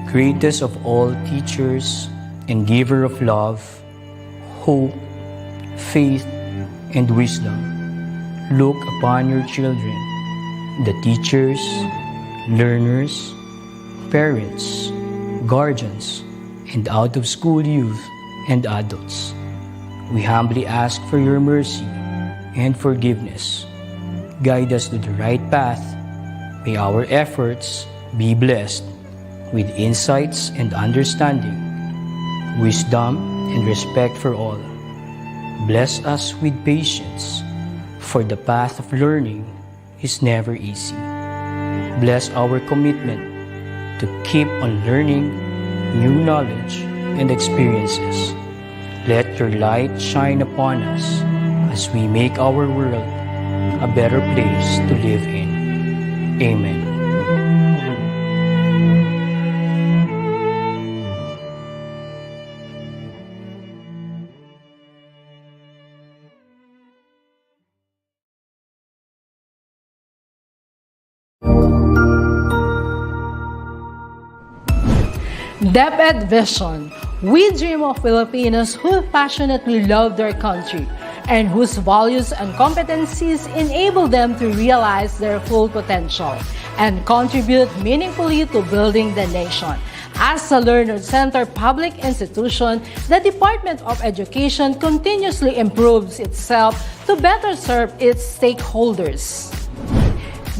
greatest of all teachers and giver of love, hope, faith, and wisdom, look upon your children, the teachers, learners, parents, guardians, and out-of-school youth and adults. We humbly ask for your mercy and forgiveness. Guide us to the right path. May our efforts be blessed with insights and understanding, wisdom and respect for all. Bless us with patience, for the path of learning is never easy. Bless our commitment to keep on learning new knowledge and experiences. Let your light shine upon us as we make our world a better place to live in. Amen. DepEd Vision. We dream of Filipinos who passionately love their country and whose values and competencies enable them to realize their full potential and contribute meaningfully to building the nation. As a learner-centered public institution, the Department of Education continuously improves itself to better serve its stakeholders.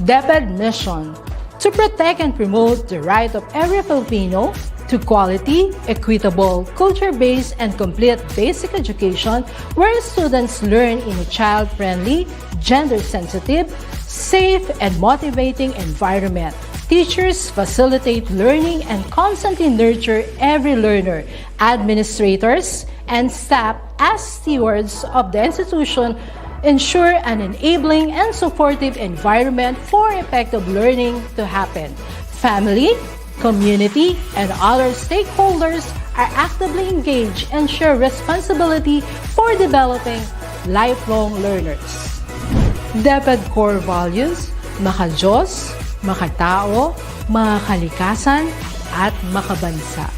DepEd mission: to protect and promote the right of every Filipino to quality, equitable, culture-based, and complete basic education where students learn in a child-friendly, gender-sensitive, safe, and motivating environment. Teachers facilitate learning and constantly nurture every learner. Administrators and staff, as stewards of the institution, ensure an enabling and supportive environment for effective learning to happen. Family, community, and other stakeholders are actively engaged and share responsibility for developing lifelong learners. DepEd core values: maka-Diyos, makatao, makakalikasan, at makabansa.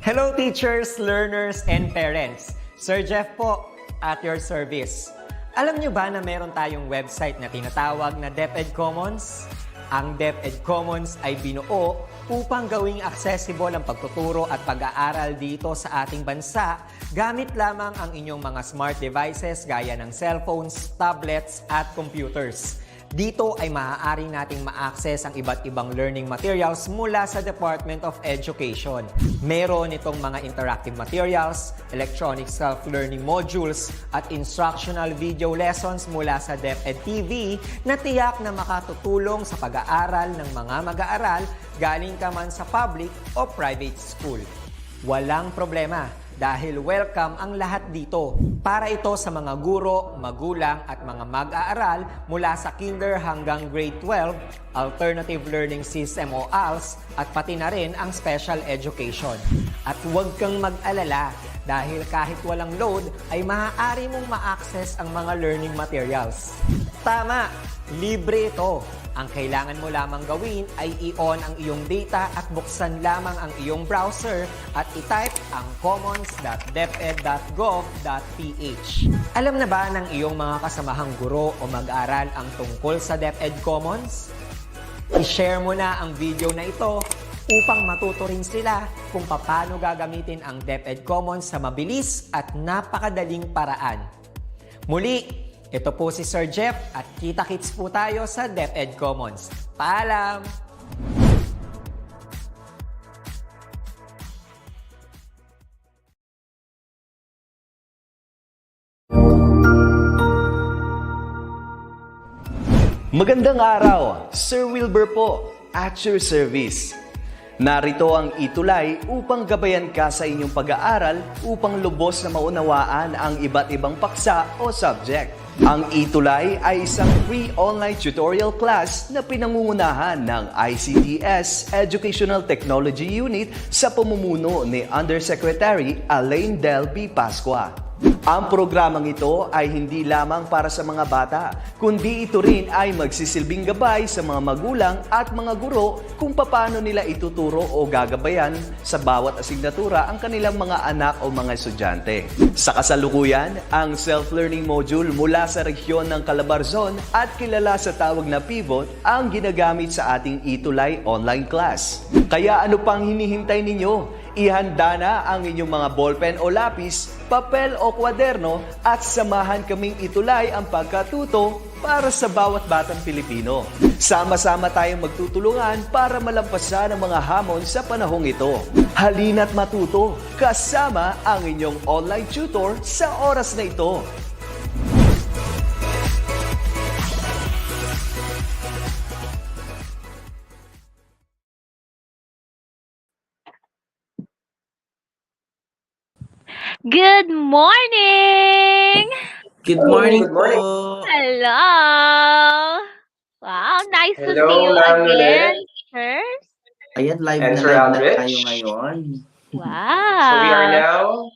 Hello teachers, learners, and parents. Sir Jeff po, at your service. Alam nyo ba na meron tayong website na tinatawag na DepEd Commons? Ang DepEd Commons ay binuo upang gawing accessible ang pagtuturo at pag-aaral dito sa ating bansa gamit lamang ang inyong mga smart devices gaya ng cellphones, tablets, at computers. Dito ay maaari nating ma-access ang iba't ibang learning materials mula sa Department of Education. Meron itong mga interactive materials, electronic self-learning modules, at instructional video lessons mula sa DepEd TV na tiyak na makatutulong sa pag-aaral ng mga mag-aaral galing ka man sa public o private school. Walang problema dahil welcome ang lahat dito. Para ito sa mga guro, magulang at mga mag-aaral mula sa kinder hanggang grade 12, alternative learning system o ALS, at pati na rin ang special education. At huwag kang mag-alala dahil kahit walang load ay maaari mong ma-access ang mga learning materials. Tama! Libre ito. Ang kailangan mo lamang gawin ay i-on ang iyong data at buksan lamang ang iyong browser at i-type ang commons.deped.gov.ph. Alam na ba ng iyong mga kasamahang guro o mag-aral ang tungkol sa DepEd Commons? I-share mo na ang video na ito upang matuto rin sila kung paano gagamitin ang DepEd Commons sa mabilis at napakadaling paraan. Muli, ito po si Sir Jeff at kita-kits po tayo sa DepEd Commons. Paalam! Magandang araw, Sir Wilbur po, at your service. Narito ang ETUlay upang gabayan ka sa inyong pag-aaral upang lubos na maunawaan ang iba't ibang paksa o subject. Ang ETUlay ay isang free online tutorial class na pinangungunahan ng ICT's Educational Technology Unit sa pamumuno ni Undersecretary Elaine Del P. Pascua. Ang programang ito ay hindi lamang para sa mga bata, kundi ito rin ay magsisilbing gabay sa mga magulang at mga guro kung paano nila ituturo o gagabayan sa bawat asignatura ang kanilang mga anak o mga estudyante. Sa kasalukuyan, ang self-learning module mula sa rehiyon ng Calabarzon at kilala sa tawag na pivot ang ginagamit sa ating ETUlay online class. Kaya ano pang hinihintay ninyo? Ihanda na ang inyong mga ballpen o lapis, papel o kwaderno at samahan kaming itulay ang pagkatuto para sa bawat batang Pilipino. Sama-sama tayong magtutulungan para malampasan ang mga hamon sa panahong ito. Halina't matuto kasama ang inyong online tutor sa oras na ito. Good morning! Good morning Good morning. po. Hello! Wow, nice to Hello, see you Ma'am again, Lynette. teachers. Ayan, live And na Sir live na Aldrich. tayo ngayon. So we are Wow!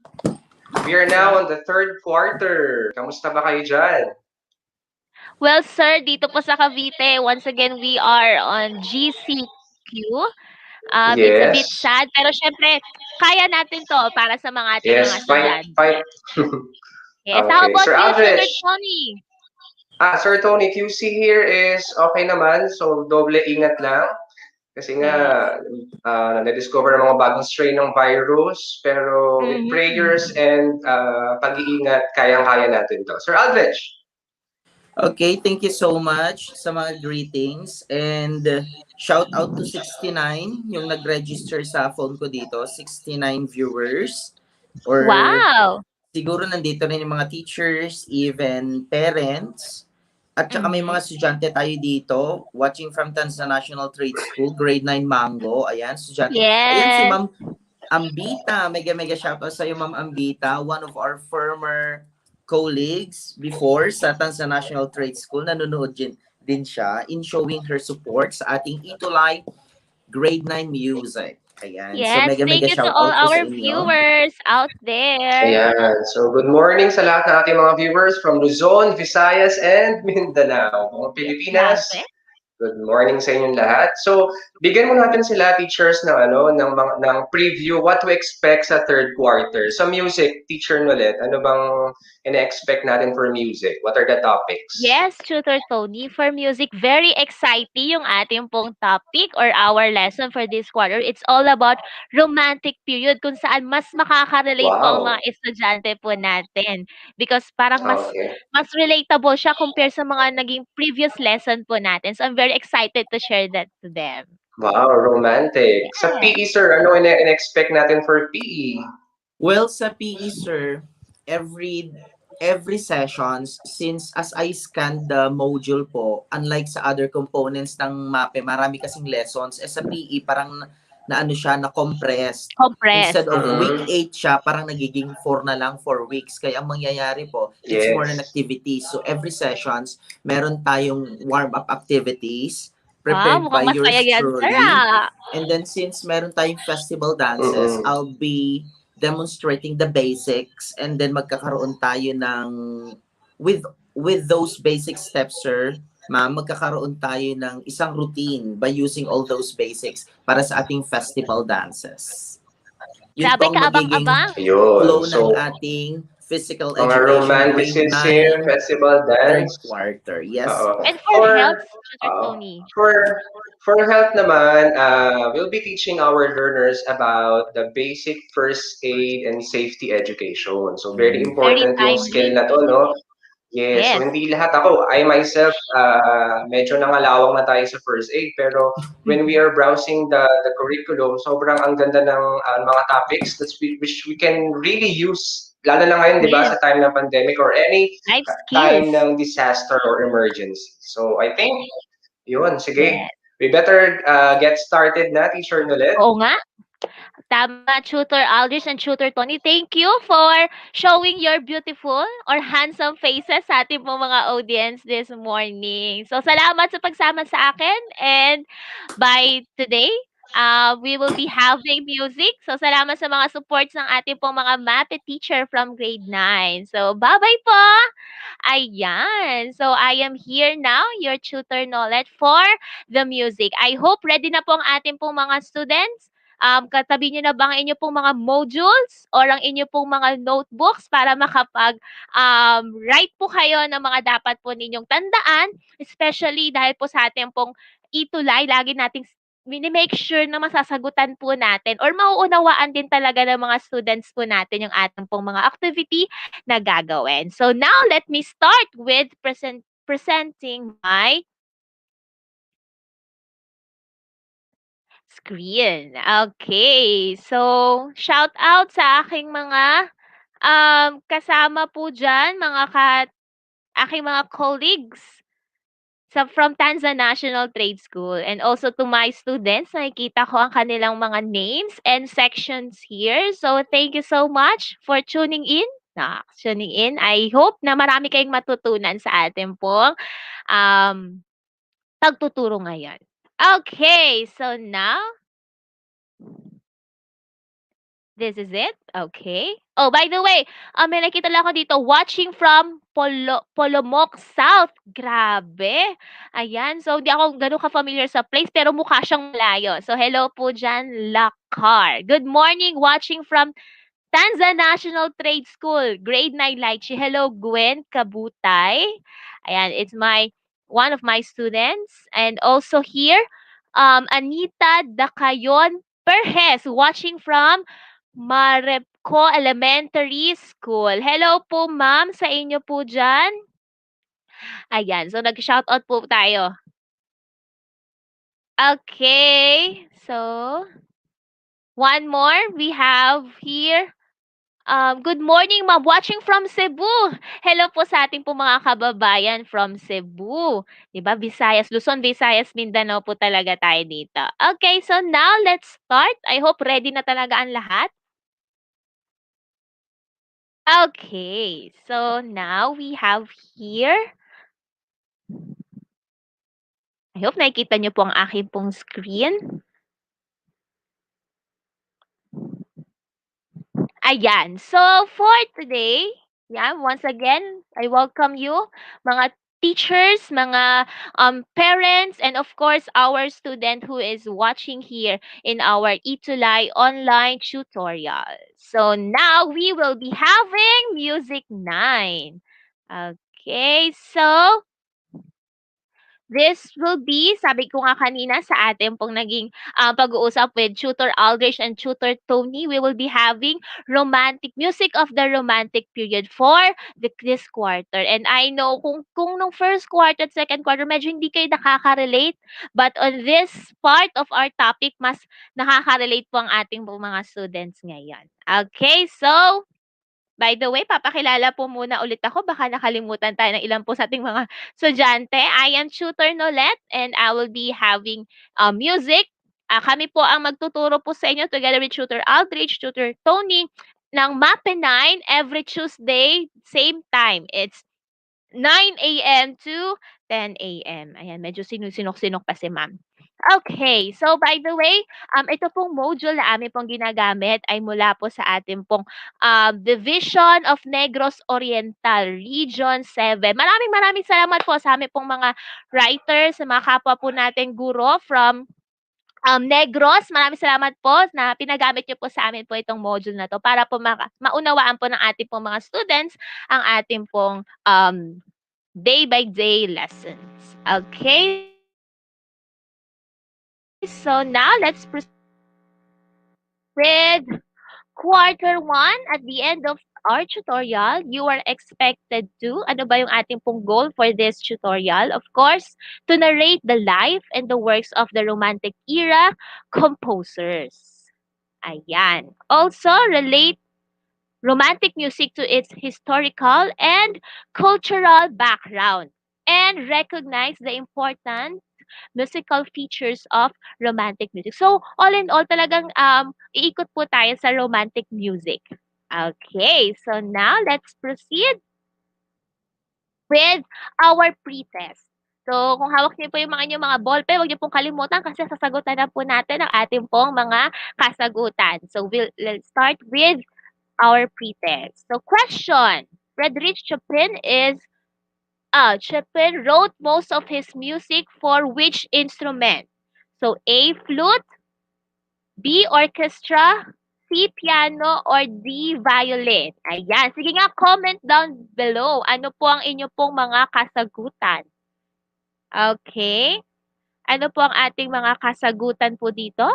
now on the third quarter. Kamusta ba kayo dyan? Well, sir, dito po sa Cavite, once again, we are on GCQ. It's a bit Yes. sad, pero syempre, kaya natin to para sa mga ating mga Yes, fight. estudyante. Yes, how Okay. about Sir you, Tutor Aldrich. Tony? Sir Tony, QC here is okay naman. So doble ingat lang. Kasi nga, na-discover ang mga bagong strain ng virus. Pero with prayers and pag-iingat, kayang-kaya natin to. Sir Aldrich. Okay, thank you so much sa mga greetings and shout out to 69 yung nag-register sa phone ko dito, 69 viewers or Wow! siguro nandito rin yung mga teachers, even parents. At saka may mga estudyante tayo dito watching from Tansa National Trade School, grade 9 Mango. Ayan, estudyante. Ayan si Yes! Ma'am Ambita. Mega shoutout sa iyo, Ma'am Ambita. One of our former colleagues before sa Tansa National Trade School. Nanonood din siya in showing her support sa ating ETUlay grade 9 music. Ayan. So Yes, mega thank you to shout all out po sa our inyo. viewers out there. Ayan. So good morning sa lahat ng ating mga viewers from Luzon, Visayas, and Mindanao. Mga Pilipinas. Grabe. Good morning sa inyong lahat. So, bigyan mo natin sila teachers ng preview what to expect sa third quarter. Sa music, teacher Nolet, ano bang ina-expect natin for music? What are the topics? Yes, Tutor Tony, for music, very exciting yung ating pong topic or our lesson for this quarter. It's all about romantic period kung saan mas makaka-relate po ang Wow. mga estudyante po natin. Because parang Okay. mas relatable siya compare sa mga naging previous lesson po natin. So I'm very excited to share that to them. Wow, romantic. Sa Yes. PE, sir, ano ina-expect natin for PE? Well, sa PE, sir, every sessions, since as I scanned the module po, unlike sa other components ng MAPEH, marami kasing lessons. Sa PE, parang na-compressed. Instead of week 8 siya, parang nagiging 4 na lang, 4 weeks. Kaya ang mangyayari po, it's more an activity. So every sessions, meron tayong warm-up activities prepared by mukhang yours masaya yan, truly. sir, ah. And then since meron tayong festival dances, I'll be demonstrating the basics and then magkakaroon tayo ng with those basic steps, sir, ma'am, magkakaroon tayo ng isang routine by using all those basics para sa ating festival dances. Yun Grabe, po ang magiging kaabang-abang. flow Ayun. So, ng ating physical mga education grade romanticism, 9 festival third dance. quarter. Yes. And for health, Tutor Tony. For health naman, we'll be teaching our learners about the basic first aid and safety education. So very important yung skill timely. na to, no? Yes. So Yes. hindi lahat ako. I myself, medyo nangalawang na tayo sa first aid. Pero when we are browsing the curriculum, sobrang ang ganda ng mga topics which we can really use. Lalo na ngayon, di ba, sa time ng pandemic or any Life time skills. ng disaster or emergency. So I think, yun, sige. Yes. We better get started na, Teacher Nolet. Oo nga. Tama, Tutor Aldrich and Tutor Tony. Thank you for showing your beautiful or handsome faces sa ating pong mga audience this morning. So, salamat sa pagsama sa akin. And by today, we will be having music. So, salamat sa mga supports ng ating pong mga MAPEH teacher from grade 9. So, bye-bye po! Ayan. So, I am here now, your tutor knowledge for the music. I hope ready na po ang ating pong mga students. Katabi niyo na ba ang inyo pong mga modules or ang inyo pong mga notebooks para write po kayo ng mga dapat po ninyong tandaan, especially dahil po sa ating pong ETUlay, lagi nating mini-make sure na masasagutan po natin or mauunawaan din talaga ng mga students po natin yung ating pong mga activity na gagawin. So now, let me start with presenting my screen. Okay. So, shout out sa aking mga kasama po dyan, aking mga colleagues from Tanza National Trade School, and also to my students. Nakikita ko ang kanilang mga names and sections here. So, thank you so much for tuning in. I hope na marami kayong matutunan sa ating pong um, pagtuturo ngayon. Okay, so now, this is it. Okay. Oh, by the way, may nakita lang ako dito, watching from Polomok South. Grabe. Ayan. So, hindi ako ganun ka-familiar sa place, pero mukha siyang malayo. So, hello po dyan, Lakar. Good morning, watching from Tanza National Trade School, grade 9 Lychee. Hello, Gwen Kabutay. Ayan, it's one of my students. And also here, Anita Dakayon Perhes, watching from Marepco Elementary School. Hello po, ma'am, sa inyo po dyan. Ayan, so nag-shoutout po tayo. Okay, so one more we have here. Good morning, ma'am. Watching from Cebu. Hello po sa ating po mga kababayan from Cebu. Diba? Visayas, Luzon, Visayas, Mindanao po talaga tayo dito. Okay, so now let's start. I hope ready na talaga ang lahat. Okay, so now we have here. I hope nakikita niyo po ang aking pong screen. Ayan. So, for today, once again, I welcome you, mga teachers, mga parents, and of course, our student who is watching here in our ETUlay online tutorial. So, now we will be having Music 9. Okay, so this will be, sabi ko nga kanina sa ating pong naging pag-uusap with Tutor Aldrich and Tutor Tony, we will be having music of the romantic period for this quarter. And I know kung nung first quarter at second quarter, medyo hindi kayo nakaka-relate. But on this part of our topic, mas nakaka-relate po ang ating mga students ngayon. Okay, so by the way, papakilala po muna ulit ako. Baka nakalimutan tayo ng ilan po sa ating mga estudyante. I am Tutor Nolet and I will be having music. Kami po ang magtuturo po sa inyo together with Tutor Aldrich, Tutor Tony ng MAPEH 9 every Tuesday, same time. It's 9 a.m. to 10 a.m. Ayan, medyo sinok-sinok pa si ma'am. Okay, so by the way, ito pong module na amin pong ginagamit ay mula po sa ating pong Division of Negros Oriental, Region 7. Maraming salamat po sa amin pong mga writers, sa mga kapwa po natin guro from Negros. Maraming salamat po na pinagamit niyo po sa amin po itong module na to para po maunawaan po ng ating pong mga students ang ating pong day-by-day lessons. Okay? So now let's proceed with quarter 1. At the end of our tutorial, you are expected to, ano ba yung ating pong goal for this tutorial? Of course, to narrate the life and the works of the Romantic era composers. Ayan. Also, relate romantic music to its historical and cultural background and recognize the important musical features of romantic music. So, all in all, talagang iikot po tayo sa romantic music. Okay, so now let's proceed with our pretest. So, kung hawak niyo po yung mga inyong mga ballpen, huwag niyo pong kalimutan kasi sasagutan na po natin ang ating pong mga kasagutan. So, let's start with our pretest. So, question. Frederick Chopin wrote most of his music for which instrument? So, A, flute, B, orchestra, C, piano, or D, violin. Ayan. Sige nga, comment down below. Ano po ang inyo pong mga kasagutan? Okay. Ano po ang ating mga kasagutan po dito?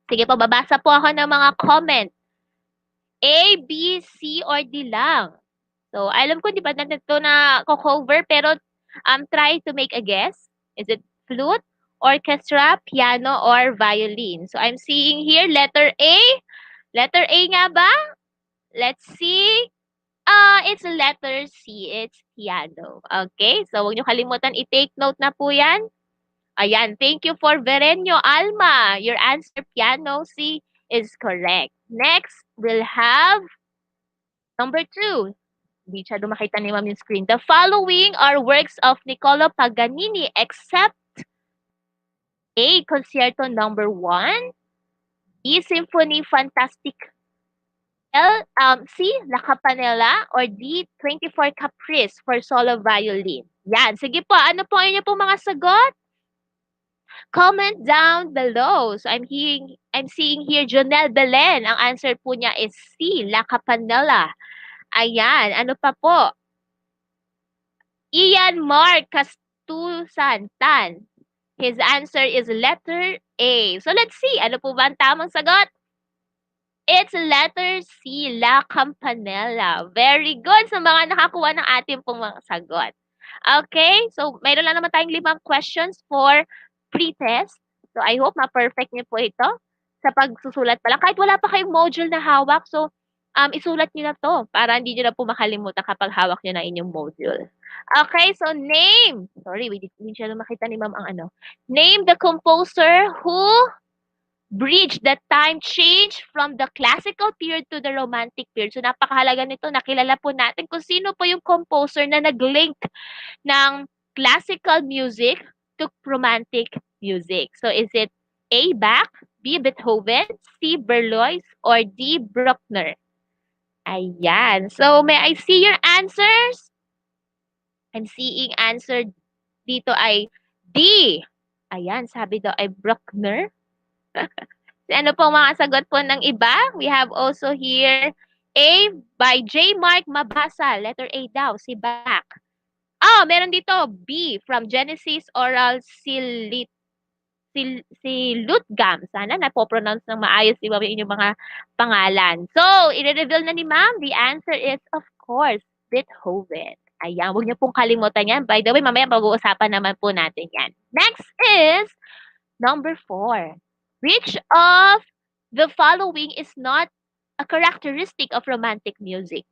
Sige po, babasa po ako ng mga comment. A, B, C, or D lang. So, alam ko, di ba natin ito na cover, pero try to make a guess. Is it flute, orchestra, piano, or violin? So, I'm seeing here letter A. Letter A nga ba? Let's see. It's letter C. It's piano. Okay? So, huwag niyo kalimutan i-take note na po yan. Ayan. Thank you for Verenio Alma. Your answer, piano, C, is correct. Next, we'll have number 2. Hindi siya makita ni ma'am yung screen. The following are works of Niccolo Paganini except A, Concerto number 1, B, Symphony Fantastique, C, La Campanella, or D, 24 Caprice for solo violin. Yan. Sige po, ano po inyo po mga sagot? Comment down below. So I'm seeing here Jonel Belen. Ang answer po niya is C, La Campanella. Ayan. Ano pa po? Ian Mark Castusantan. His answer is letter A. So let's see. Ano po ba ang tamang sagot? It's letter C, La Campanella. Very good sa mga nakakuha ng ating pong mga sagot. Okay? So, mayroon lang naman tayong 5 questions for pre-test. So, I hope ma-perfect niyo po ito sa pagsusulat pala. Kahit wala pa kayong module na hawak, so, isulat niyo na to para hindi niyo na po makalimutan kapag hawak niyo na inyong module. Okay, so name. Sorry, hindi siya makita ni ma'am ang ano. Name the composer who bridge the time change from the classical period to the romantic period. So, napakahalaga nito. Nakilala po natin kung sino po yung composer na nag-link ng classical music to romantic music. So, is it A, Bach, B, Beethoven, C, Berlioz, or D, Bruckner? Ayan. So, may I see your answers? I'm seeing answer dito ay D. Ayan, sabi daw ay Bruckner. Ano po mga sagot po ng iba? We have also here A by J. Mark Mabasa. Letter A daw, si Bach. Oh, meron dito B from Genesis Oral Silutgam. Sana napopronounce ng maayos yung inyong mga pangalan. So, i-reveal na ni ma'am. The answer is, of course, Beethoven. Ayan, huwag niyo pong kalimutan yan. By the way, mamaya pag-uusapan naman po natin yan. Next is number 4. Which of the following is not a characteristic of romantic music?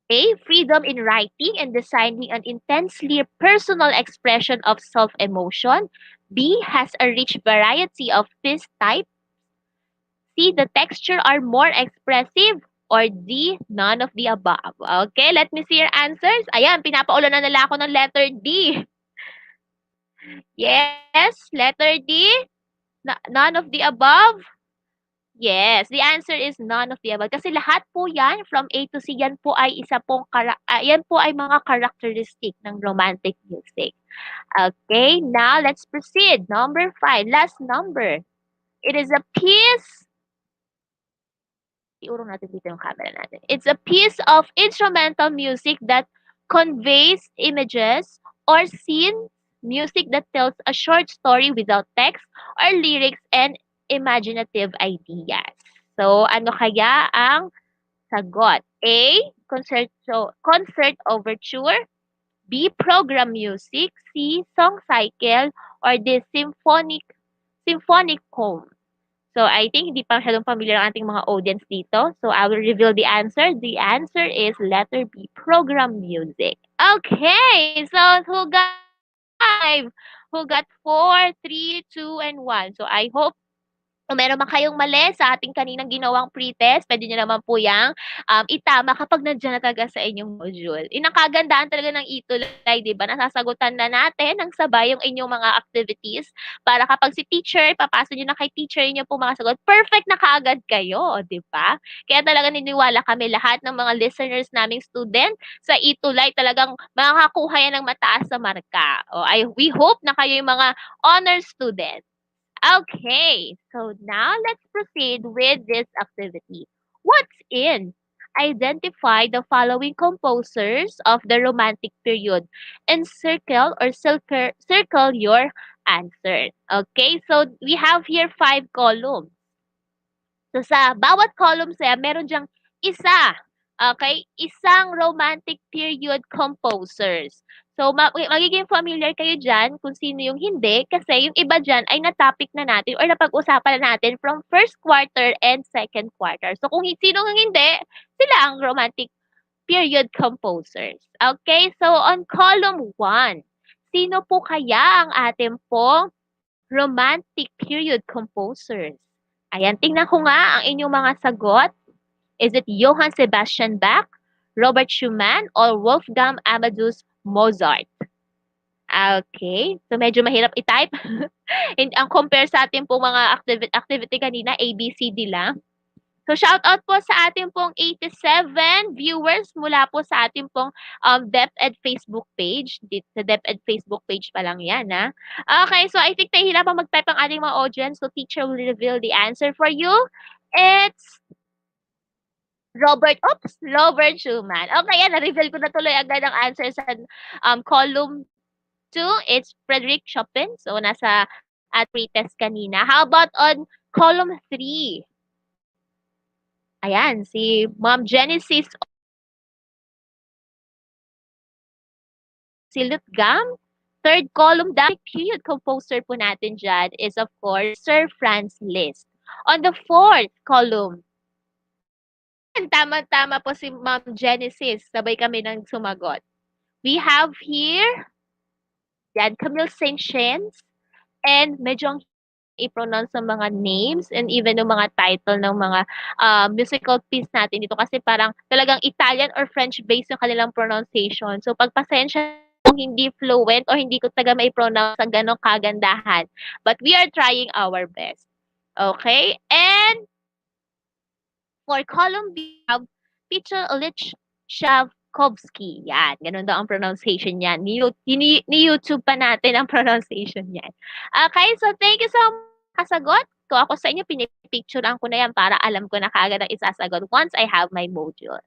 A, freedom in writing and designing an intensely personal expression of self-emotion. B, has a rich variety of piece types. C, the texture are more expressive. Or D, none of the above. Okay, let me see your answers. Ayan, pinapaulan na nila ako ng letter D. Yes, letter D. None of the above? Yes, the answer is none of the above. Kasi lahat po yan, from A to C, yan po ay yan po ay mga characteristic ng romantic music. Okay, now let's proceed. Number 5, last number. It is a piece. Iurong natin dito yung camera natin. It's a piece of instrumental music that conveys images or scenes. Music that tells a short story without text or lyrics and imaginative ideas. So, ano kaya ang sagot? A, concert overture, B, program music, C, song cycle, or D, symphonic poem. So, I think hindi pa masyadong familiar ang ating mga audience dito. So, I will reveal the answer. The answer is letter B, program music. Okay, so who got 5 who got 4, 3, 2, and 1. So I hope kung meron man kayong mali sa ating kaninang ginawang pretest, pwede nyo naman po yang itama kapag nandiyan na talaga sa inyong module. Ang kagandahan talaga ng ETUlay, di ba? Nasasagutan na natin ng sabay yung inyong mga activities para kapag si teacher, papasa nyo na kay teacher inyo po mga sagot, perfect na kaagad kayo, di ba? Kaya talaga niniwala kami lahat ng mga listeners naming student sa ETUlay talagang makakakuha yan ng mataas sa marka. We hope na kayo yung mga honor students. Okay, so now let's proceed with this activity. What's in? Identify the following composers of the Romantic period and circle your answer. Okay, so we have here 5 columns. So sa bawat column sa'yo, meron diyang isa. Okay? Isang romantic period composers. So magiging familiar kayo diyan kung sino yung hindi kasi yung iba diyan ay na-topic na natin or napag-usapan na natin from first quarter and second quarter. So kung sino yung hindi, sila ang romantic period composers. Okay? So on column 1, sino po kaya ang ating pong romantic period composers? Ayan, tingnan ko nga ang inyong mga sagot. Is it Johann Sebastian Bach, Robert Schumann, or Wolfgang Amadeus Mozart? Okay, so medyo mahirap i-type. Ang compare sa ating pong mga activity kanina, A, B, C, D lang. So shout out po sa ating pong 87 viewers mula po sa ating pong DepEd Facebook page. Sa DepEd Facebook page pa lang yan, ha? Okay, so I think nahihirapan mag-type ang ating mga audience. So teacher will reveal the answer for you. It's Robert Schumann. Okay, yan, na-reveal ko na tuloy agad ang answer sa column 2. It's Frederick Chopin. So nasa at pretest kanina. How about on column 3? Ayan, si Ma'am Genesis Silutgam. Third column, the period composer po natin dyan is of course Sir Franz Liszt. On the fourth column, tama-tama po si Ma'am Genesis. Sabay kami nang sumagot. We have here, yan, Camille Saint-Saëns, and medyo ang i-pronounce ng mga names and even yung mga title ng mga musical piece natin dito kasi parang talagang Italian or French based yung kanilang pronunciation. So pagpasensya kung hindi fluent or hindi ko taga may pronounce sa ganong kagandahan. But we are trying our best. Okay? And for column B, we have Peter Ilyich Tchaikovsky. Yan, ganun daw ang pronunciation yan. Ni-YouTube pa natin ang pronunciation yan. Okay, so thank you so much kasagot. Kung ako sa inyo, pinipicturean ko na yan para alam ko na kaagad ang isasagot once I have my module.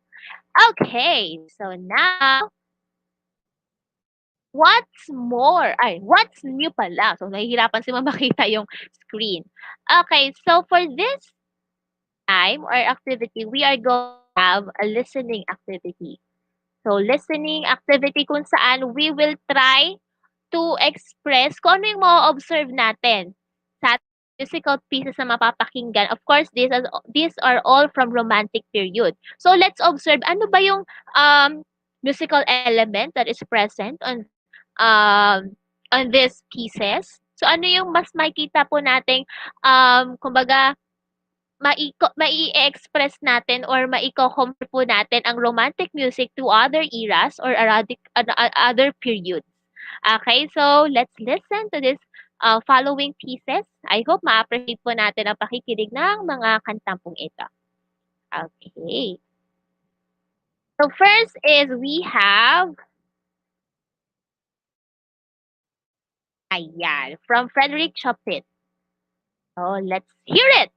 Okay, so now, what's new pala? So, nahihirapan si makita yung screen. Okay, so for this time or activity, we are going to have a listening activity. So, listening activity kung saan we will try to express kung ano yung ma-observe natin sa musical pieces na mapapakinggan. Of course, these are all from romantic period. So, let's observe ano ba yung musical element that is present on these pieces. So, ano yung mas makita po nating kumbaga mai-express natin or maiko-compare po natin ang romantic music to other eras or other periods. Okay, so let's listen to this following pieces. I hope ma-appreciate po natin ang pakikinig ng mga kantang pong ito. Okay. So first is we have ayan, from Frederick Chopin. So let's hear it.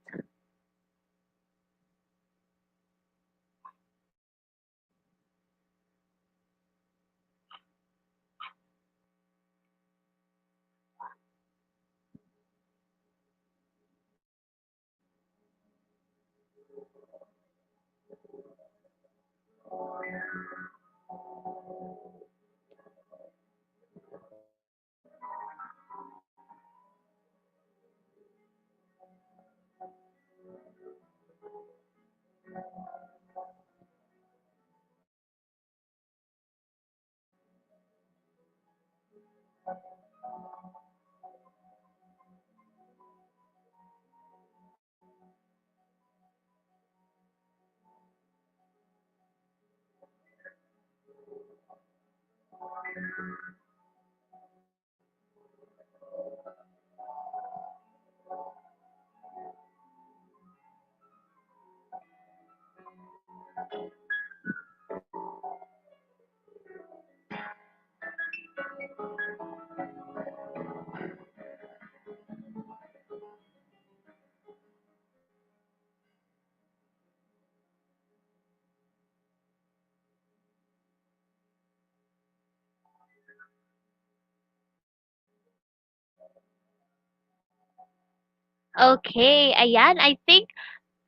Okay, ayan. I think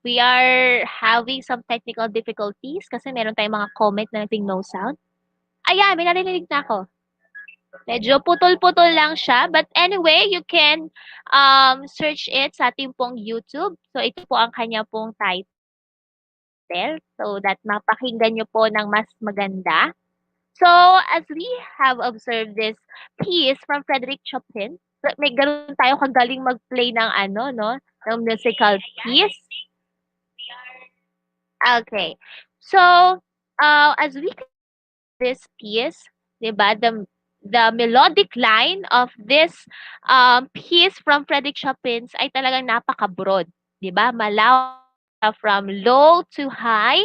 we are having some technical difficulties kasi meron tayong mga comment na nating no sound. Ayan, may narinig na ako. Medyo putol-putol lang siya. But anyway, you can search it sa ating pong YouTube. So, ito po ang kanya pong title. So, that mapakinggan nyo po ng mas maganda. So, as we have observed this piece from Frederick Chopin, may ganun tayo kagaling mag-play ng ano, no? Ng musical piece. Okay. So, as we can this piece, 'di ba? The melodic line of this piece from Frederick Chopin's ay talagang napaka-broad, 'di ba? Malaw from low to high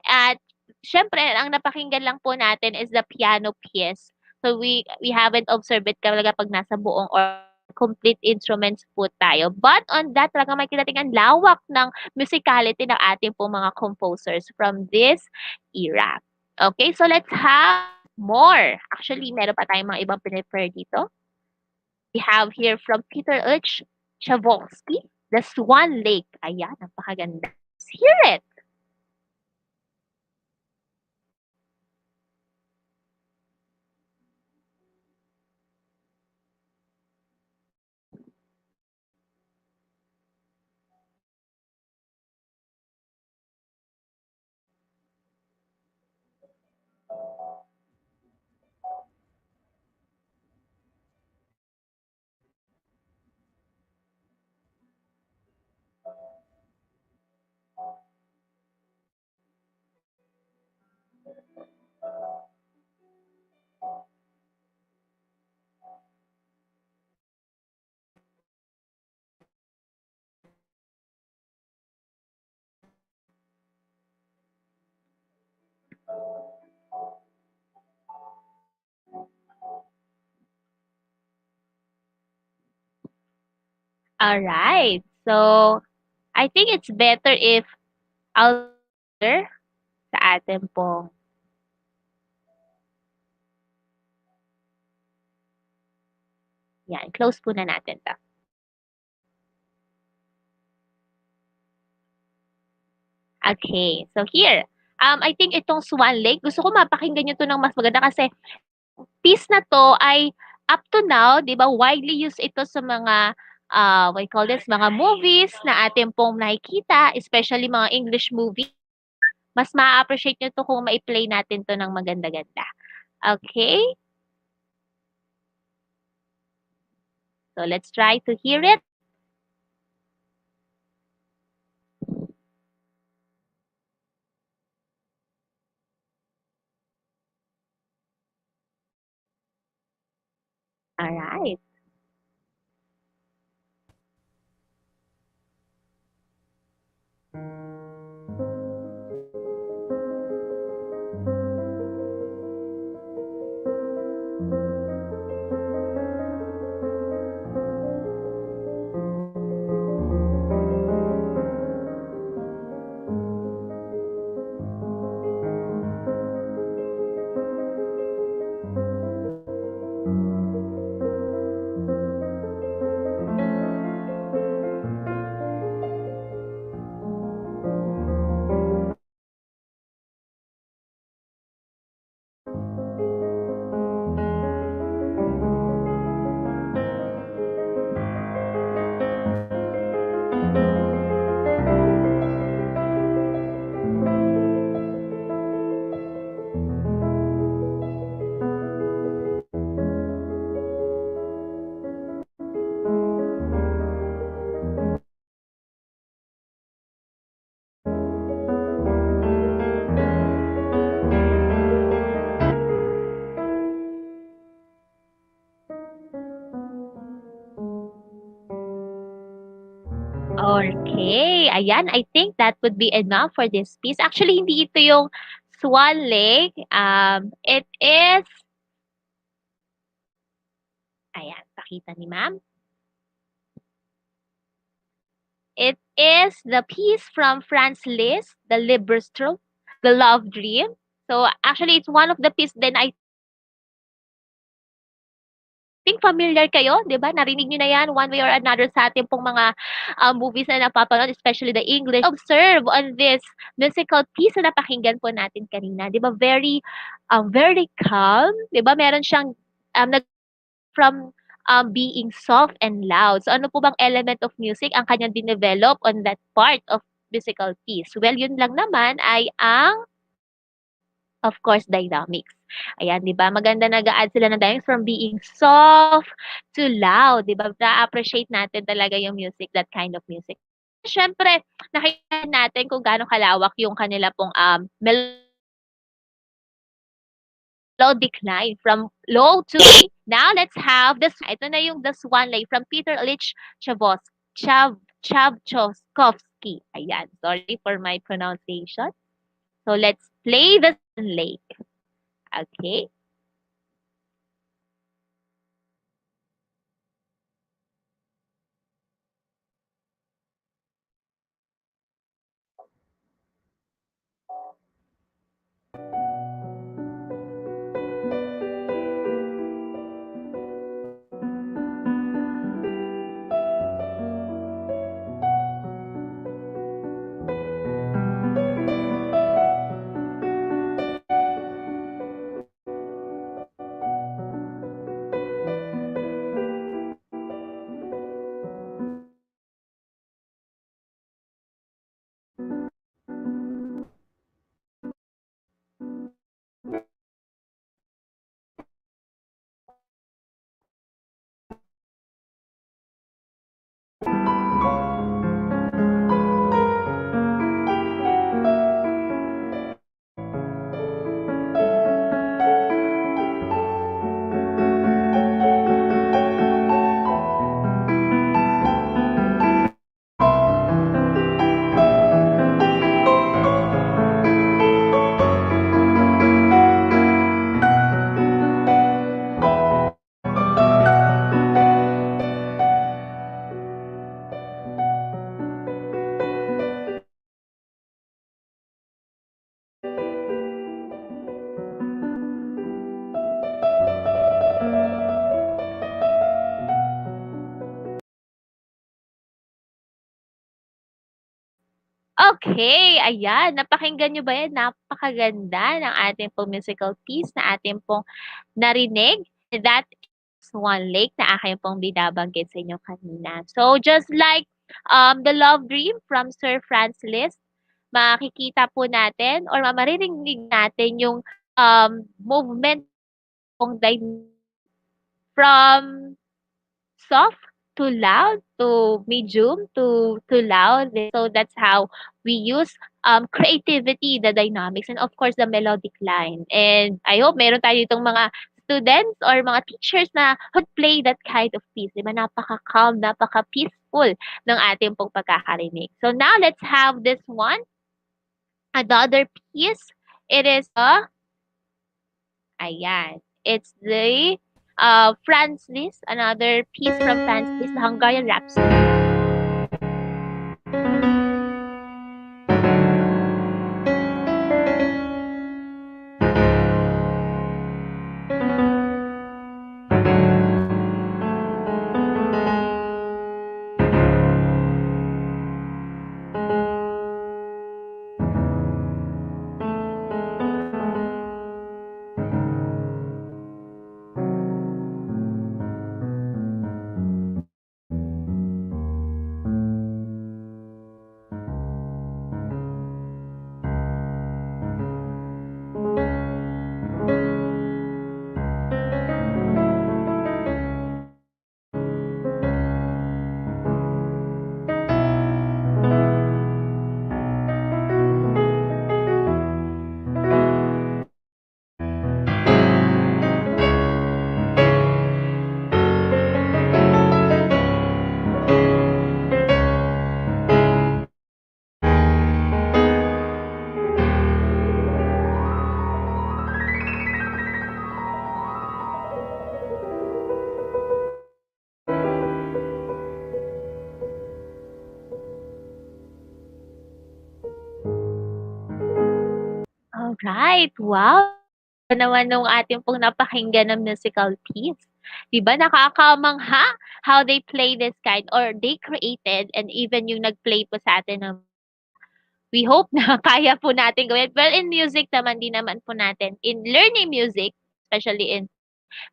at syempre ang napakinggan lang po natin is the piano piece. So we haven't observed it talaga pag nasa buong or complete instruments po tayo. But on that talaga makikita natin ang lawak ng musicality ng ating po mga composers from this era. Okay, so let's have more. Actually, meron pa tayong mga ibang pinrefer dito. We have here from Peter H. Chavorsky, The Swan Lake. Ayan, napakaganda. Let's hear it. All right. So, I think it's better if I'll sa atin po. Yan, close po na natin 'to. Okay, so here, I think itong Swan Lake, gusto ko mapakinggan niyo 'to ng mas maganda kasi piece na 'to ay up to now, 'di ba, widely used ito sa mga, what you call this, mga movies na atin pong nakikita, especially mga English movie. Mas maa-appreciate niyo 'to kung mai-play natin 'to ng maganda-ganda. Okay? So, let's try to hear it. Alright. ayan, I think that would be enough for this piece. Actually, hindi ito yung Swan Lake. It is, ayan, pakita ni ma'am. It is the piece from Franz Liszt, the Liebestroop, the Love Dream. So actually, it's one of the piece then I think familiar kayo, 'di ba? Narinig niyo na 'yan one way or another sa ating pong mga movies na napapanood, especially the English. Observe on this musical piece na napakinggan po natin kanina, 'di ba? Very calm, 'di ba? Meron siyang from being soft and loud. So ano po bang element of music ang kanyang dinevelop on that part of musical piece? Well, yun lang naman ay ang, of course, dynamics. Ayan, 'di ba? Maganda nag-a-add sila ng dynamics from being soft to loud, 'di ba? Na-appreciate natin talaga yung music, that kind of music. Siyempre, nakita natin kung gaano kalawak yung kanila pong melodic line from low to high. Now let's have this. Ito na yung the Swan Lake from Peter Ilyich Chavchovsky. Ayan, sorry for my pronunciation. So let's play the Swan Lake. Okay. Okay, ayan. Napakinggan niyo ba yan? Napakaganda ng ating pong musical piece na ating pong narinig. That is One Lake na aking pong binabanggit sa inyo kanina. So, just like The Love Dream from Sir Franz Liszt, makikita po natin or maririnig natin yung movement ng from soft to loud to medium to loud. So that's how we use creativity, the dynamics, and of course the melodic line. And I hope meron tayo itong mga students or mga teachers na would play that kind of piece. Diba? Napaka-calm, napaka-peaceful ng ating pong pagkakarinig. So now let's have this one. Another piece. It is ayan. It's the Franz Liszt, another piece from Franz Liszt, the Hungarian Rhapsody. Right, wow! Napakaganda naman nung ating pong napakinggan na musical piece. 'Di ba nakakamangha how they play this kind or they created and even yung nag-play po sa atin ng we hope na kaya po natin gawin. Well, in music naman, din naman po natin in learning music, especially in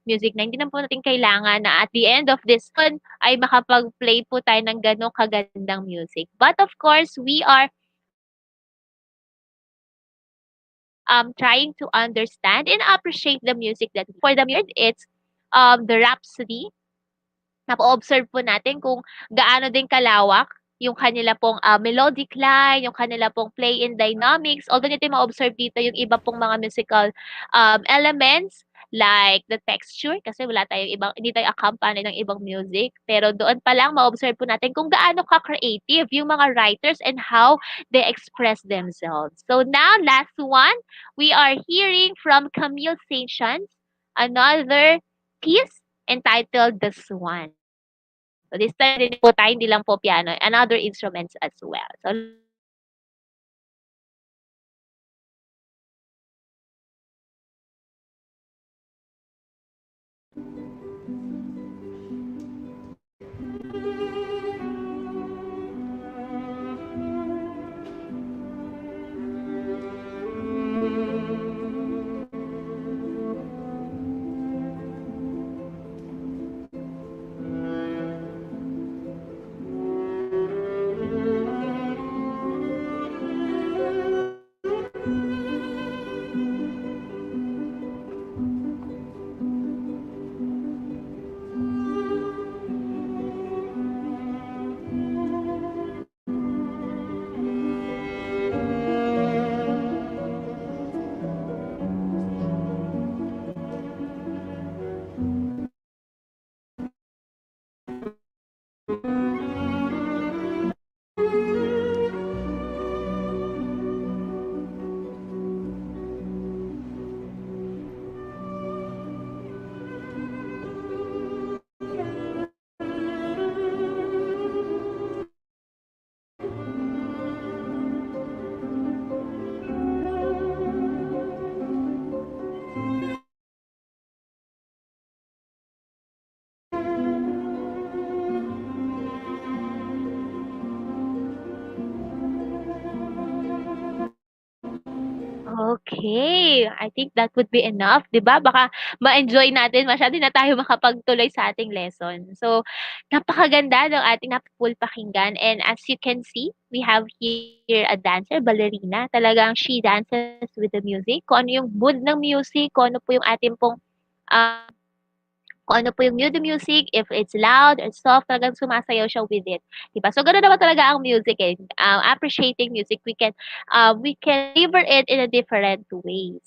music na hindi naman po natin kailangan na at the end of this one ay makapag-play po tayo ng gano'ng kagandang music. But of course, we are trying to understand and appreciate the music that for the music it's the Rhapsody. Napo-observe po natin kung gaano din kalawak yung kanila pong, melodic line, yung kanila pong play in dynamics. Although natin ma-observe dito yung iba pong mga musical, elements like the texture kasi wala tayong ibang hindi tayo accompanied ng ibang music. Pero doon pa lang ma-observe po natin kung gaano ka-creative yung mga writers and how they express themselves. So now, last one, we are hearing from Camille Saint-Saëns, another piece entitled The Swan. So this time din po tayo, hindi lang po piano, and other instruments as well. So okay, I think that would be enough, 'di ba? Baka ma-enjoy natin, masyado na tayo makapagtuloy sa ating lesson. So, napakaganda ng ating napupul pakinggan and as you can see, we have here a dancer, ballerina. Talagang she dances with the music. Kung ano yung mood ng music, kung ano po yung ating pong, ah kung ano po yung mood ng music, if it's loud or soft, talagang sumasayaw siya with it, 'di ba? So gano'n naman talaga ang music, eh. Appreciating music, we can flavor it in a different ways.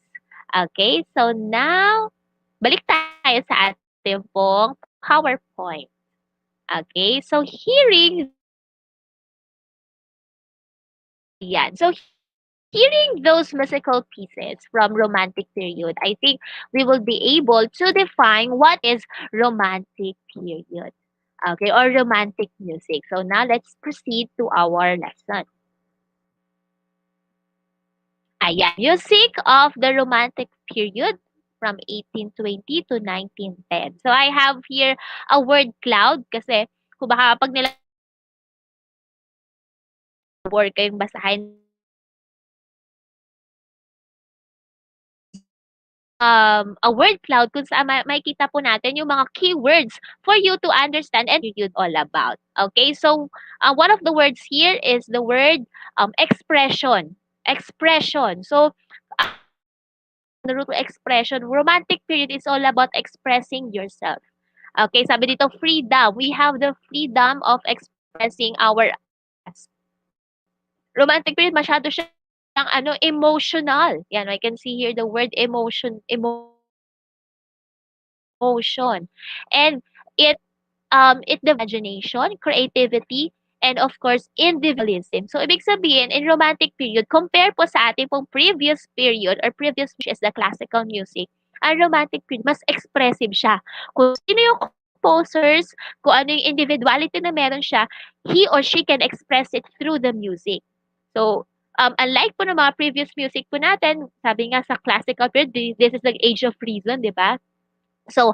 Okay, so now, balik tayo sa ating pong PowerPoint. Okay, so yan. So hearing those musical pieces from romantic period, I think we will be able to define what is romantic period. Okay, or romantic music. So now let's proceed to our lesson. Ayan, music of the romantic period from 1820 to 1910. So I have here a word cloud kasi kung baka pag nila word kayong basahin a word cloud kung saan makikita po natin yung mga keywords for you to understand and period all about. Okay, so one of the words here is the word expression. Expression. So, the root of expression, romantic period is all about expressing yourself. Okay, sabi dito, freedom. We have the freedom of expressing our romantic period, masyado siyang emotional. Yan, I can see here the word emotion. And it the imagination, creativity, and of course, individualism. So, ibig sabihin, in romantic period, compare po sa ating pong previous period or previous which is the classical music, ang romantic period, mas expressive siya. Kung sino yung composers, kung ano yung individuality na meron siya, he or she can express it through the music. So, unlike po ng mga previous music po natin, sabi nga sa classical period, this is the age of reason, di ba? So,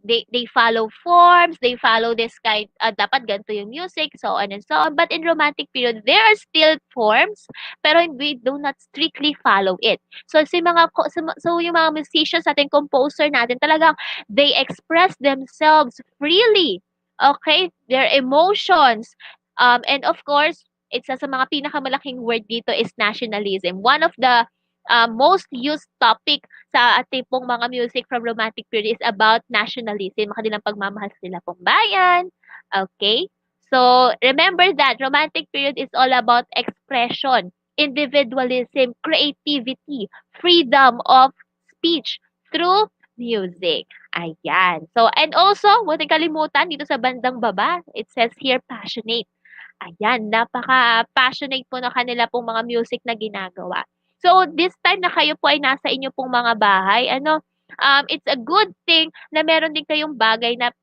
they follow forms, they follow this kind, dapat ganito yung music, so on and so on. But in romantic period, there are still forms, pero we do not strictly follow it. So, so yung mga musicians natin, composer natin, talagang they express themselves freely. Okay? Their emotions. And of course, it's sa mga pinakamalaking word dito is nationalism. One of the most used topic sa ating pong mga music from romantic period is about nationalism, kanilang pagmamahal sa nila pong bayan. Okay? So, remember that romantic period is all about expression, individualism, creativity, freedom of speech through music. Ayan. So, and also, huwag nating kalimutan dito sa bandang baba, it says here passionate. Ayan, napaka-passionate po ng kanila pong mga music na ginagawa. So, this time na kayo po ay nasa inyo pong mga bahay, it's a good thing na meron din kayong bagay na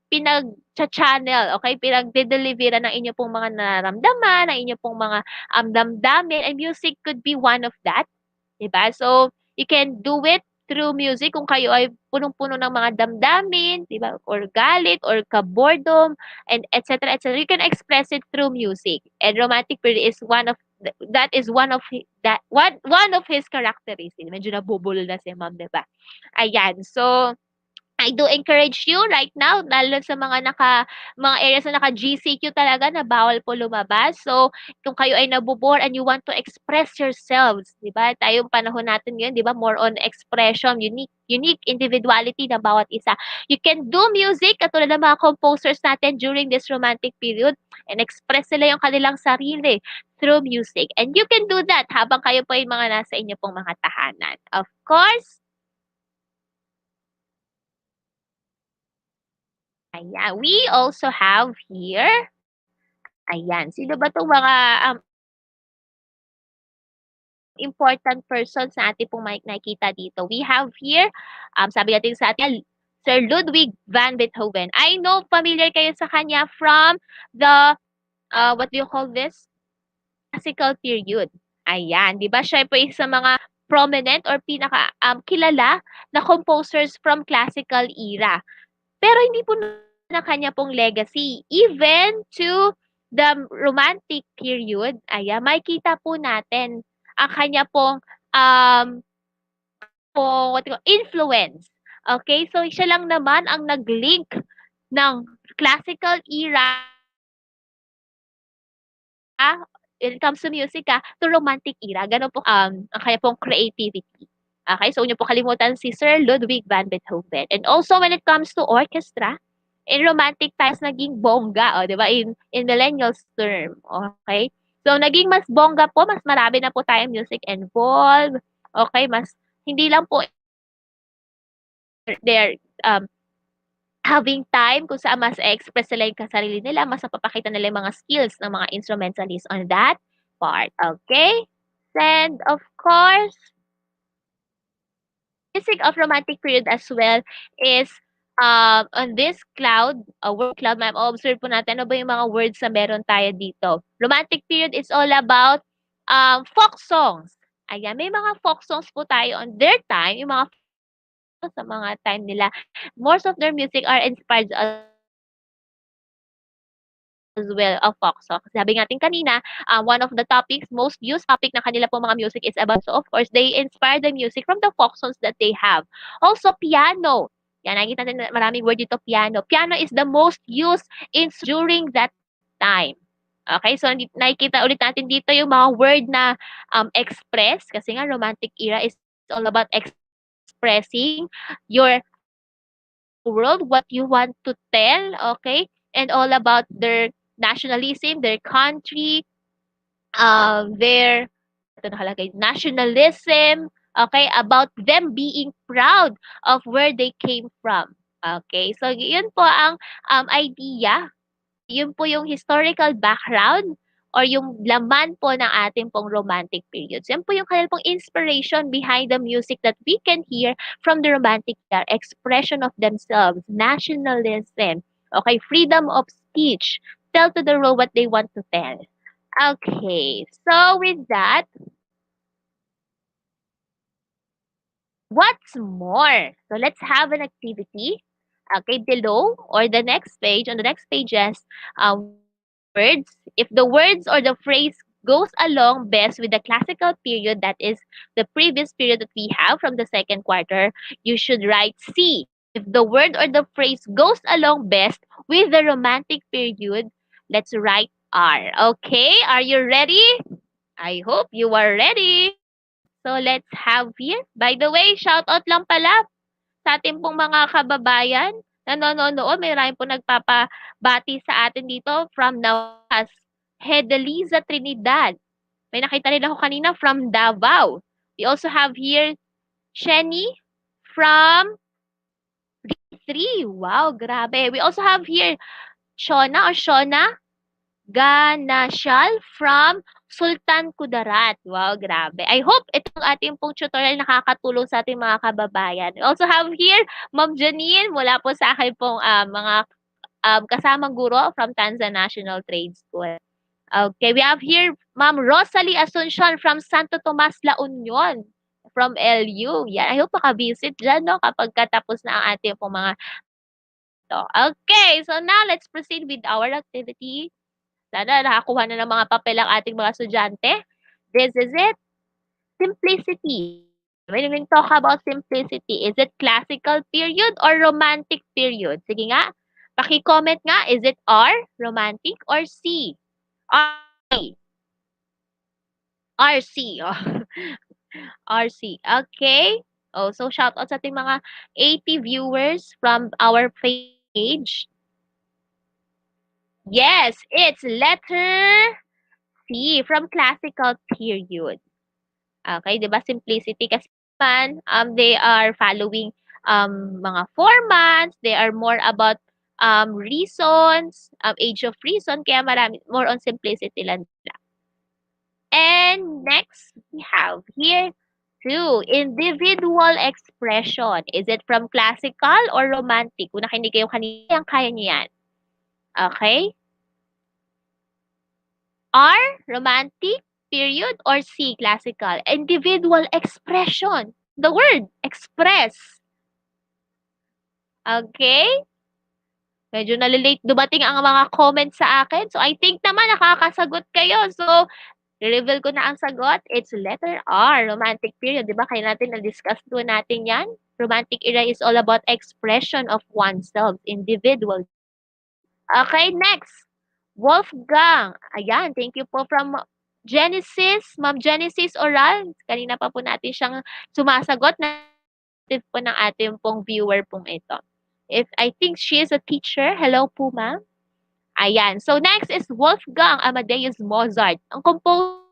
pinag-channel, okay? Pinagde-deliveran ng inyo pong mga nararamdaman, ng inyo pong mga damdamin, and music could be one of that, 'di ba? So, you can do it through music kung kayo ay punong-puno ng mga damdamin, 'di ba? Or galit or ka-boredom and etc. etc. You can express it through music. And romantic period is that is one of his characteristics. Medyo nabubulol na si ma'am, 'di ba? Ayan. So, I do encourage you right now, lalo sa mga areas na naka-GCQ talaga na bawal po lumabas. So, kung kayo ay nabo and you want to express yourselves, 'di ba? Tayong panahon natin ngayon, 'di ba, more on expression, unique individuality ng bawat isa. You can do music katulad ng mga composers natin during this romantic period and express nila yung kanilang sarili through music. And you can do that habang kayo po ay mga nasa inyo pong mga tahanan. Of course, ayan. We also have here, ayan, sino ba 'tong mga, important persons na ating pong nakikita dito? We have here, sabi natin sa atin, Sir Ludwig van Beethoven. I know familiar kayo sa kanya from the, what do you call this? Classical period. Ayan, 'di ba siya po isa sa mga prominent or pinaka, kilala na composers from classical era. Pero hindi po na kanya pong legacy. Even to the romantic period, ayan, makikita po natin ang kanya pong influence. Okay? So, siya lang naman ang nag-link ng classical era when it comes to music to romantic era. Gano'n po ang kanya pong creativity. Okay? So, huwag niyo po kalimutan si Sir Ludwig van Beethoven. And also, when it comes to orchestra, in romantic times, naging bongga, 'di ba? In millennials term. Okay? So, naging mas bongga po, mas marami na po tayong music involved. Okay? Mas, hindi lang po they're having time kung saan mas express nila yung sarili nila, mas napapakita nila yung mga skills ng mga instrumentalists on that part. Okay? And of course, music of romantic period as well is on this cloud, word cloud, ma'am, observe po natin ano ba yung mga words na meron tayo dito. Romantic period is all about folk songs. Ayan, may mga folk songs po tayo on their time, yung mga sa mga time nila. Most of their music are inspired as well of folk songs. Sabi natin kanina, one of the topics, most used topic ng kanila po mga music is about, so of course, they inspire the music from the folk songs that they have. Also, piano. Yan, nakikita natin na maraming word dito, piano. Piano is the most used during that time. Okay, so nakikita ulit natin dito yung mga word na express, kasi nga romantic era is all about expressing your world, what you want to tell, okay? And all about their nationalism, their country, their ito nakalagay, nationalism, okay? About them being proud of where they came from. Okay? So, yun po ang idea. Yun po yung historical background or yung laman po ng ating pong romantic periods. Yan po yung kanilang pong inspiration behind the music that we can hear from the romantic era. Expression of themselves, nationalism, okay, freedom of speech, tell to the world what they want to tell. Okay, so with that, what's more? So let's have an activity. Okay, below or the next page, on the next pages, we have words. If the words or the phrase goes along best with the classical period, that is the previous period that we have from the second quarter, you should write C. If the word or the phrase goes along best with the romantic period, let's write R. Okay, are you ready? I hope you are ready. So let's have here. By the way, shout out lang pala sa ating pong mga kababayan na nanonood. May maraming po nagpapabati sa atin dito from Navas, Hedeliza Trinidad. May nakita rin ako kanina from Davao. We also have here Shenny from 3. Wow, grabe. We also have here Shona Ganashal from Sultan Kudarat. Wow, grabe. I hope itong ating pong tutorial nakakatulong sa ating mga kababayan. We also have here Ma'am Janine mula po sa akin pong mga kasamang guro from Tanzania National Trade School. Okay, we have here Ma'am Rosalie Asuncion from Santo Tomas, La Union from LU. Yan, I hope makabisit dyan, no, kapag katapos na ang ating pong mga ito. Okay, so now let's proceed with our activity. Sana nakakuha na ng mga papel ang ating mga estudyante. This is it. Simplicity. When we talk about simplicity, is it classical period or romantic period? Sige nga, paki-comment nga, is it R, romantic, or C? RC. RC. Oh. RC. Okay. Oh, so shout out sa ating mga 80 viewers from our page. Yes, it's letter C from classical period. Okay, 'di ba simplicity kasi naman they are following mga formats, they are more about reasons, age of reason kaya marami more on simplicity lang sila. And next we have here two, individual expression. Is it from classical or romantic? Kung nakinig kayo kanina, kaya niyo yan. Okay? R, romantic period, or C, classical? Individual expression. The word, express. Okay? Medyo nalilate dumating ang mga comments sa akin. So, I think naman nakakasagot kayo. So, reveal ko na ang sagot. It's letter R, romantic period. Diba? Kaya natin na-discuss doon natin yan. Romantic era is all about expression of oneself, individual. Okay, next. Wolfgang. Ayan, thank you po from Genesis. Ma'am Genesis Oral. Kanina pa po natin siyang sumasagot na po ng ating pong viewer pong ito. If I think she is a teacher. Hello po, ma'am. Ayan. So, next is Wolfgang Amadeus Mozart. Ang composer.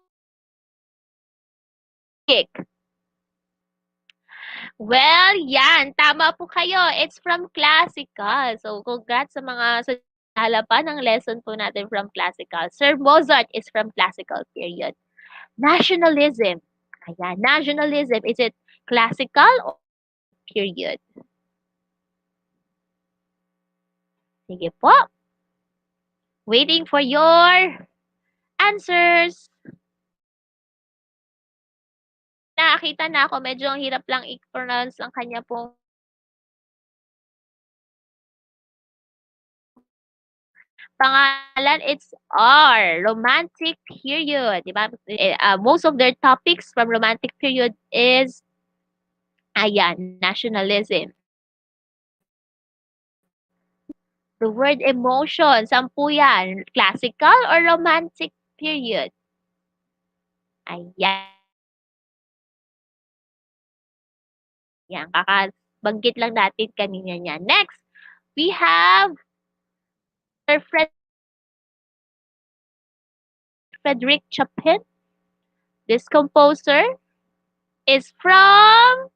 Well, yan. Tama po kayo. It's from classical. So, congrats sa mga halapan ng lesson po natin from classical. Sir Mozart is from classical period. Nationalism. Ayan. Nationalism. Is it classical or period? Sige po. Waiting for your answers. Nakakita na ako. Medyo ang hirap lang i-pronounce ang kanya pong pangalan. It's R, romantic period. Diba? Most of their topics from romantic period is ayan, nationalism. The word emotion, saan po yan? Classical or romantic period? Ayan. Yan, kakabanggit lang natin kanina niya. Next, we have Sir Frederick Chopin. This composer is from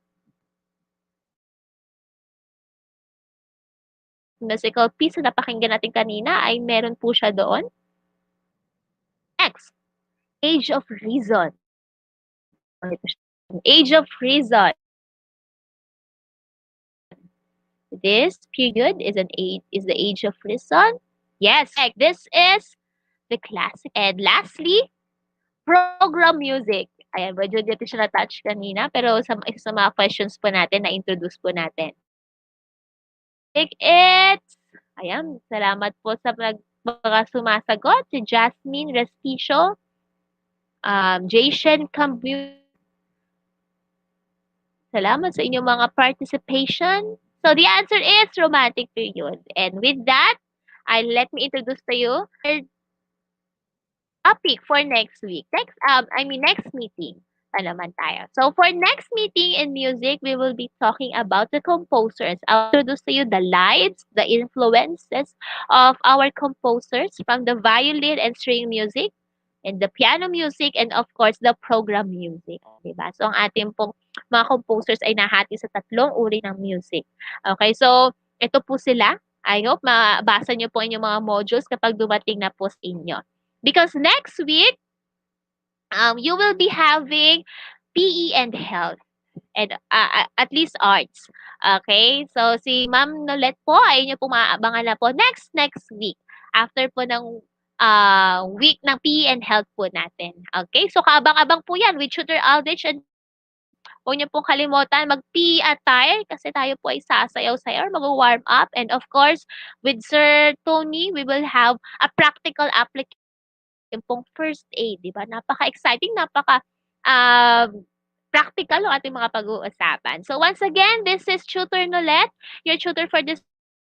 musical piece na napakinggan natin kanina ay meron po siya doon. Next, Age of Reason. Age of Reason. This period is the age of reason. Yes, this is the classic. And lastly, program music. Ayan, medyo dito siya na-touch kanina, pero isa sa mga questions po natin, na-introduce po natin. It's, ayan, salamat po sa mga sumasagot. Si Jasmine Resticio, Jason Cambu. Salamat sa inyong mga participation. So the answer is romantic period. And with that, let me introduce to you our topic for next week. Next meeting pa naman tayo. So for next meeting in music, we will be talking about the composers. I'll introduce to you the lives, the influences of our composers from the violin and string music, and the piano music, and of course, the program music. Diba? So ang ating pong mga composers ay nahati sa 3 uri ng music. Okay, so ito po sila. I hope mabasa nyo po inyong mga modules kapag dumating na po sa inyo. Because next week, you will be having PE and health, and at least arts. Okay, so si Ma'am Nolet po ay inyo po maaabangan na po next week after po ng week ng PE and health po natin. Okay, so kaabang-abang po yan with Tutor Aldrich, and huwag niyo pong kalimutan mag-PE attire kasi tayo po ay sasayaw-sayaw, mag-warm up, and of course with Sir Tony, we will have a practical application pong first aid, di ba? Napaka-exciting, practical ang ating mga pag-uusapan. So once again, this is Tutor Nolet, your tutor for this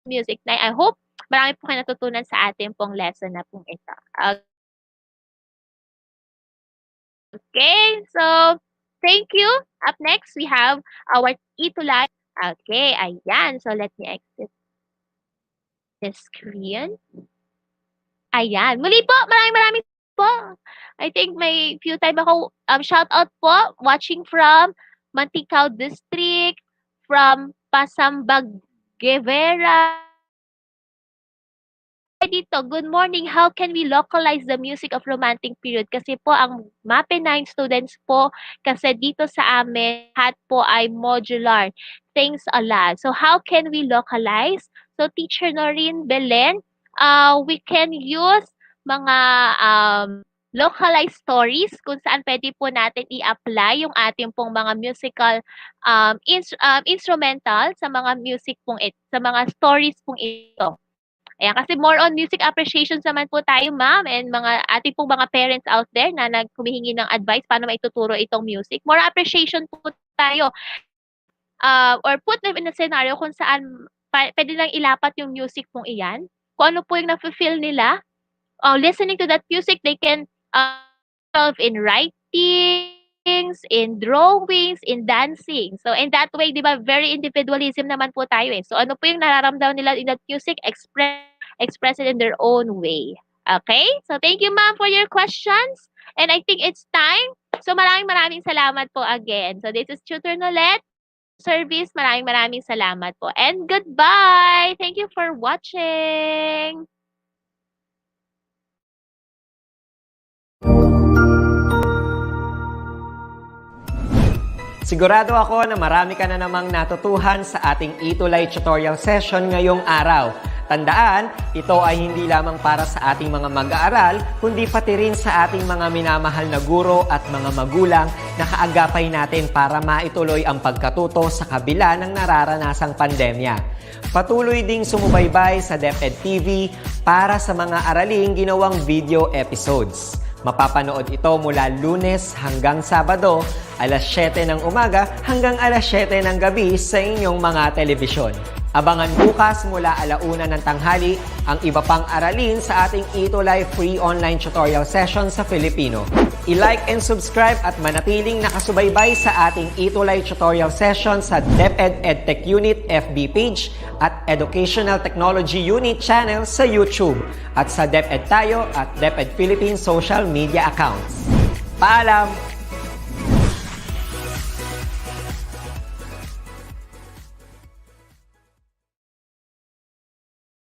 music night. I hope marami po kayo natutunan sa ating pong lesson na pong ito. Okay, so thank you. Up next, we have our ETUlay. Okay, ayan. So let me exit the screen. Ayan. Muli po, maraming po. I think may few time ako shout out po watching from Mantikao District, from Pasambag Guevara. Dito, good morning. How can we localize the music of romantic period? Kasi po ang MAPEH 9 students po, kasi dito sa amin, lahat po ay modular. Thanks a lot. So how can we localize? So Teacher Noreen Belen, we can use mga localized stories kung saan pwede po natin i-apply yung ating pong mga musical instrumental sa mga music pong sa mga stories pong ito. Ayan, kasi more on music appreciations naman po tayo, ma'am, and mga ating pong mga parents out there na naghumihingi ng advice paano maituturo itong music. More appreciation po tayo. Or put them in a scenario kung saan pwede lang ilapat yung music pong iyan. Kung ano po yung na-fulfill nila. Listening to that music, they can involve in writings, in drawings, in dancing. So in that way, di ba, very individualism naman po tayo eh. So ano po yung nararamdaman nila in that music, express it in their own way. Okay? So thank you, ma'am, for your questions. And I think it's time. So maraming salamat po again. So this is Tutor Nolet Service. Maraming salamat po. And goodbye! Thank you for watching! Sigurado ako na marami ka na namang natutuhan sa ating ETUlay tutorial session ngayong araw. Tandaan, ito ay hindi lamang para sa ating mga mag-aaral, kundi pati rin sa ating mga minamahal na guro at mga magulang na kaagapay natin para maituloy ang pagkatuto sa kabila ng nararanasang pandemya. Patuloy ding sumubaybay sa DepEd TV para sa mga araling ginawang video episodes. Mapapanood ito mula Lunes hanggang Sabado, alas 7 ng umaga hanggang alas 7 ng gabi sa inyong mga telebisyon. Abangan bukas mula 1:00 ng tanghali ang iba pang aralin sa ating ETUlay free online tutorial session sa Filipino. I-like and subscribe at manatiling nakasubaybay sa ating ETUlay tutorial session sa DepEd Edtech Unit FB page at Educational Technology Unit channel sa YouTube at sa DepEd Tayo at DepEd Philippines social media accounts. Paalam!